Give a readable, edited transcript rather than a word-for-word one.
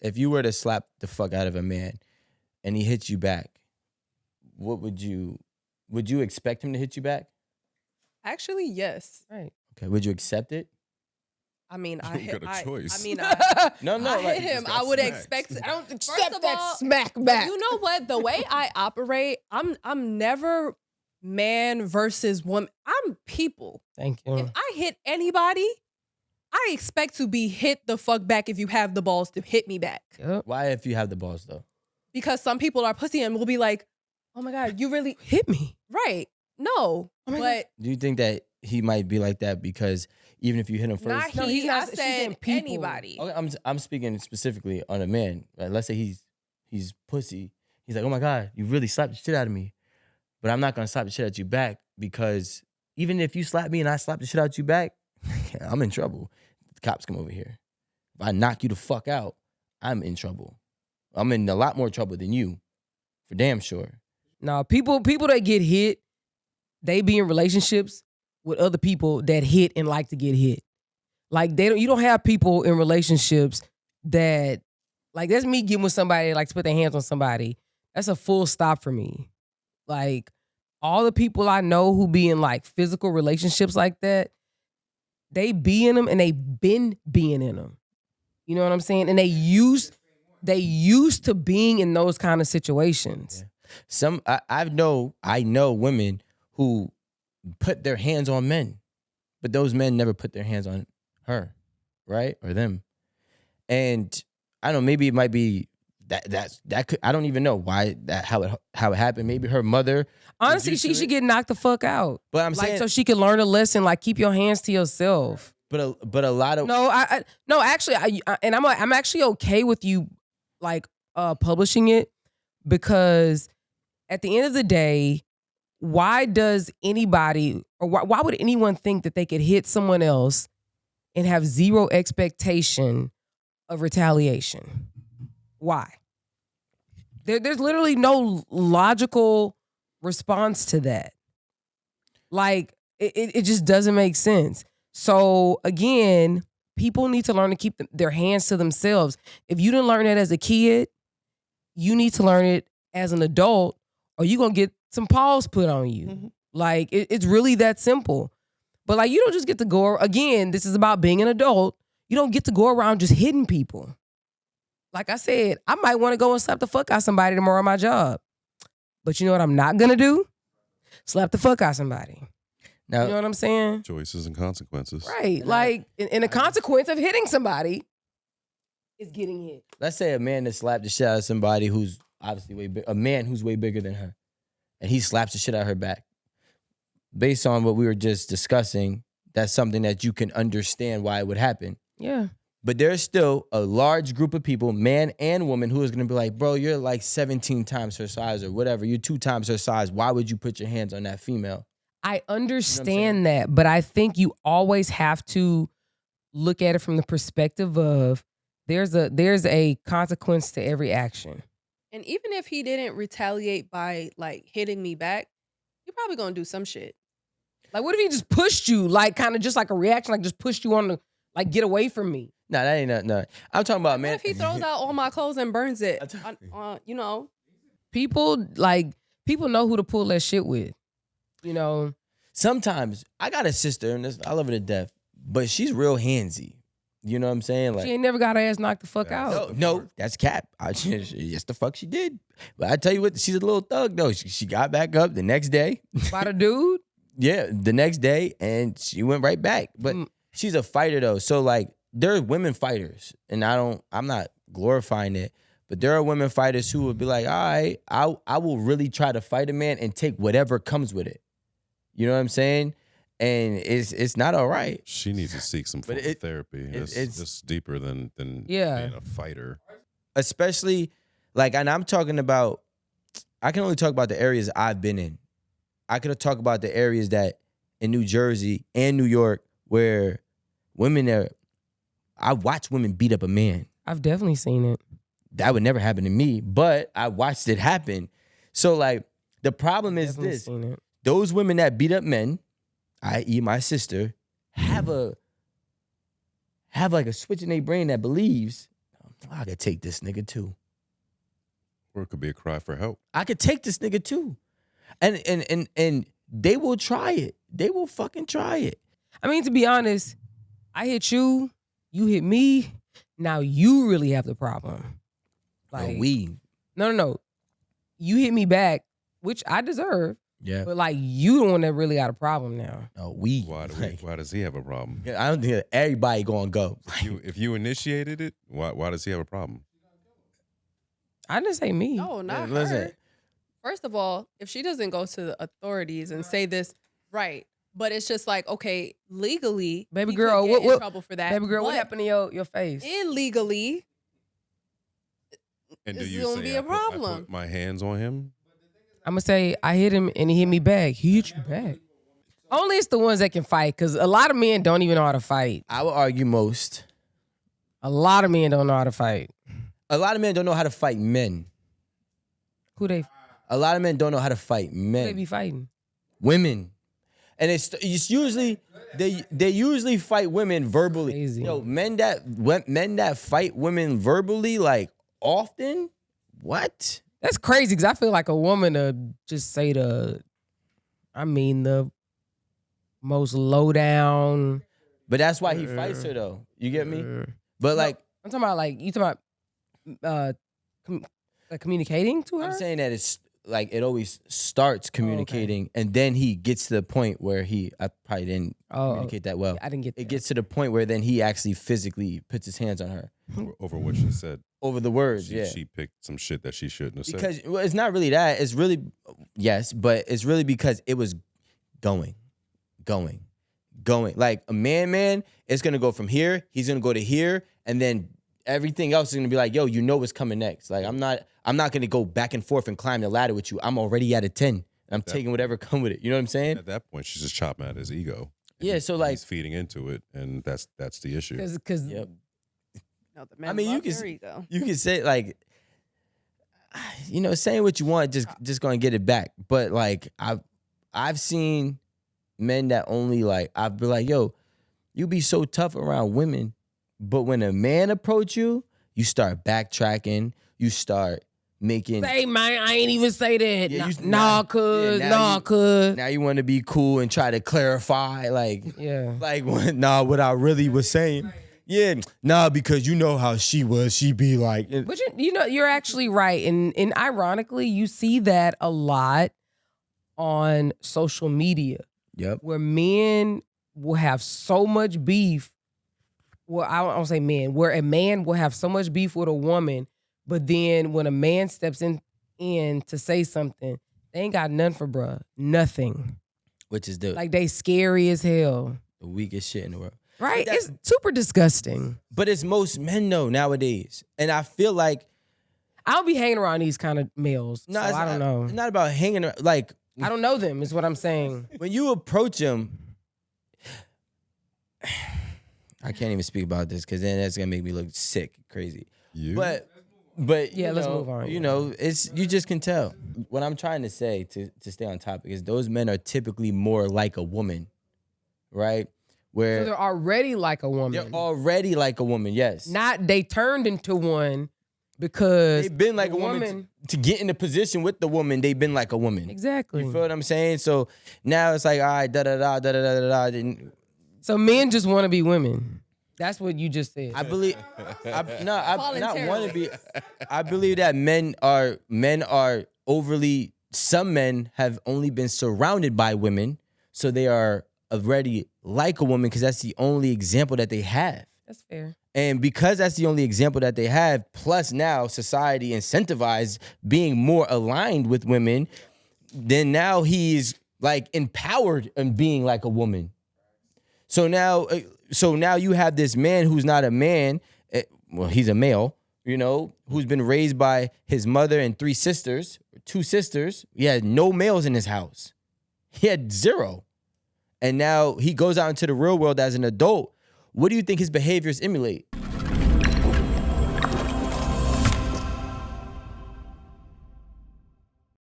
if you were to slap the fuck out of a man and he hits you back, what would you expect him to hit you back? Actually, yes. Right. Okay. Would you accept it? I mean, I You hit. got a choice. No, I like, hit him. got I would smacked. expect. I don't First accept of that all, smack back. You know what? The way I operate, I'm never man versus woman. I'm people. Thank you. If I hit anybody, I expect to be hit the fuck back if you have the balls to hit me back. Yep. Why if you have the balls though? Because some people are pussy and will be like, oh my God, you really Hit me. right. No. Oh my but Do you think that he might be like that because even if you hit him first? not No, he, he's not- I she's said saying people. anybody. Okay, I'm speaking specifically on a man. Right? Let's say he's pussy. He's like, oh my God, you really slapped the shit out of me. But I'm not gonna slap the shit out you back because even if you slap me and I slap the shit out you back, I'm in trouble. The cops come over here. If I knock you the fuck out, I'm in trouble. I'm in a lot more trouble than you, for damn sure. No, people that get hit, they be in relationships with other people that hit and like to get hit. Like you don't have people in relationships that, like, that's me getting with somebody that likes to put their hands on somebody. That's a full stop for me. Like, all the people I know who be in like physical relationships like that, they be in them and they been being in them. You know what I'm saying? And they used to being in those kind of situations. Yeah. I know women who put their hands on men, but those men never put their hands on her, right? Or them. And I don't know, maybe it might be that could, I don't even know why how it happened. Maybe her mother. Honestly, she should get knocked the fuck out. But I'm like, saying, so she can learn a lesson. Like, keep your hands to yourself. but a lot of No, actually, I'm actually okay with you, like, publishing it, because at the end of the day, why does anybody, or why would anyone think that they could hit someone else and have zero expectation of retaliation? Why? There's literally no logical response to that. Like, it just doesn't make sense. So again, people need to learn to keep their hands to themselves. If you didn't learn that as a kid, you need to learn it as an adult, or you're going to get some paws put on you. Mm-hmm. Like, it's really that simple. But like, you don't just get to go, again, this is about being an adult. You don't get to go around just hitting people. Like I said, I might want to go and slap the fuck out somebody tomorrow at my job. But you know what I'm not going to do? Slap the fuck out somebody. now, You know what I'm saying? Choices and consequences. Right. Like, and the consequence of hitting somebody is getting hit. let's say a man that slapped the shit out of somebody who's obviously way big, a man who's way bigger than her, and he slaps the shit out of her back. Based on what we were just discussing, that's something that you can understand why it would happen. Yeah. But there's still a large group of people, man and woman, who is going to be like, bro, you're like 17 times her size or whatever. You're 2 times her size. Why would you put your hands on that female? I understand that, but I think you always have to look at it from the perspective of there's a consequence to every action. And even if he didn't retaliate by like hitting me back, you're probably gonna do some shit. Like, what if he just pushed you, like, kind of just like a reaction, like just pushed you on the, like, get away from me? No, that ain't no. I'm talking about, man. What if he throws out all my clothes and burns it? You know, People know who to pull that shit with. You know, Sometimes I got a sister, and I love her to death, but she's real handsy. You know what I'm saying? Like, she ain't never got her ass knocked the fuck out. no, that's cap. Yes, the fuck she did. But I tell you what, she's a little thug though. She got back up the next day. By the dude? Yeah, the next day, and she went right back. But she's a fighter though, so like there are women fighters, and I'm not glorifying it, but there are women fighters who would be like, all right, I will really try to fight a man and take whatever comes with it. You know what I'm saying? And it's not all right. She needs to seek some form of therapy. It's deeper than being a fighter. Especially, like, and I'm talking about, I can only talk about the areas I've been in. I could talk about the areas that in New Jersey and New York where I watch women beat up a man. I've definitely seen it. That would never happen to me, but I watched it happen. So, like, the problem is Definitely this. seen it. Those women that beat up men, i.e. my sister, have like a switch in their brain that believes, I could take this nigga too. Or it could be a cry for help. I could take this nigga too. And they will try it. They will fucking try it. I mean, to be honest, I hit you, you hit me. Now you really have the problem. Like No. You hit me back, which I deserve. Yeah. But like you the one that really got a problem now. No, Why does he have a problem? I don't think that everybody gonna go. If you initiated it, why does he have a problem? I didn't say me. No, not her. Listen. First of all, if she doesn't go to the authorities and say this, right. But it's just like, okay, legally, baby he girl, could get in trouble for that. Baby girl, what happened to your face? Illegally, And this do is you gonna say be a I problem. put my hands on him? I'm gonna say I hit him and he hit me back. He hit you back. Only it's the ones that can fight, because a lot of men don't even know how to fight. I would argue most. A lot of men don't know how to fight. A lot of men don't know how to fight men. A lot of men don't know how to fight men. Who they be fighting? Women. And it's usually they usually fight women verbally. Crazy. Yo, men that fight women verbally like often. What? That's crazy, because I feel like a woman to just say the most low down. But that's why he fights her though. You get me? But like I'm talking about like you talking about communicating to her. I'm saying that it's like it always starts communicating, and then he gets to the point where I probably didn't communicate that well. I didn't get that. It gets to the point where then he actually physically puts his hands on her. Over what she said. Over the words, She picked some shit that she shouldn't have said. Because well, it's not really that. It's really, yes, but it's really because it was going. Like a man, it's going to go from here. He's going to go to here. And then everything else is going to be like, yo, you know what's coming next. Like, I'm not going to go back and forth and climb the ladder with you. I'm already at a 10. And I'm taking whatever come with it. You know what I'm saying? At that point, she's just chopping at his ego. Yeah, so like. He's feeding into it, and that's the issue. Because Yep. No, the men I mean, love their ego. you can say like, you know, saying what you want just gonna get it back. But like I've seen men that only like I've been like, yo, you be so tough around women, but when a man approach you, you start backtracking, you start making. Say man, I ain't even say that. Yeah, cuz. Now you want to be cool and try to clarify, like, Yeah. like what I really was saying. Yeah, because you know how she was. She be like, But you're actually right, and ironically, you see that a lot on social media. Yep. Where men will have so much beef. Well, I don't say men. Where a man will have so much beef with a woman, but then when a man steps in to say something, they ain't got nothing for bruh. Nothing. Which is like they scary as hell. The weakest shit in the world. Right? It's super disgusting. But it's most men though nowadays. And I feel like I'll be hanging around these kind of males. No, so I don't know. It's not about hanging around. Like, I don't know them is what I'm saying. When you approach them, I can't even speak about this because then that's gonna make me look sick, crazy. But yeah, let's move on. You know, you just can tell. What I'm trying to say to stay on topic is those men are typically more like a woman, right? Where so they're already like a woman. They're already like a woman, yes. Not they turned into one because they've been like a woman to get in the position with the woman. They've been like a woman. Exactly. You feel what I'm saying? So now it's like, all right, da da da da da da da. So men just want to be women. That's what you just said. I believe. not want to be. I believe that men are overly. Some men have only been surrounded by women, so they are already like a woman because that's the only example that they have. That's fair. And because that's the only example that they have, plus now society incentivized being more aligned with women, then now he's like empowered in being like a woman. So now you have this man who's not a man. Well, he's a male, you know, who's been raised by his mother and two sisters. He had no males in his house. He had zero. And now he goes out into the real world as an adult. What do you think his behaviors emulate?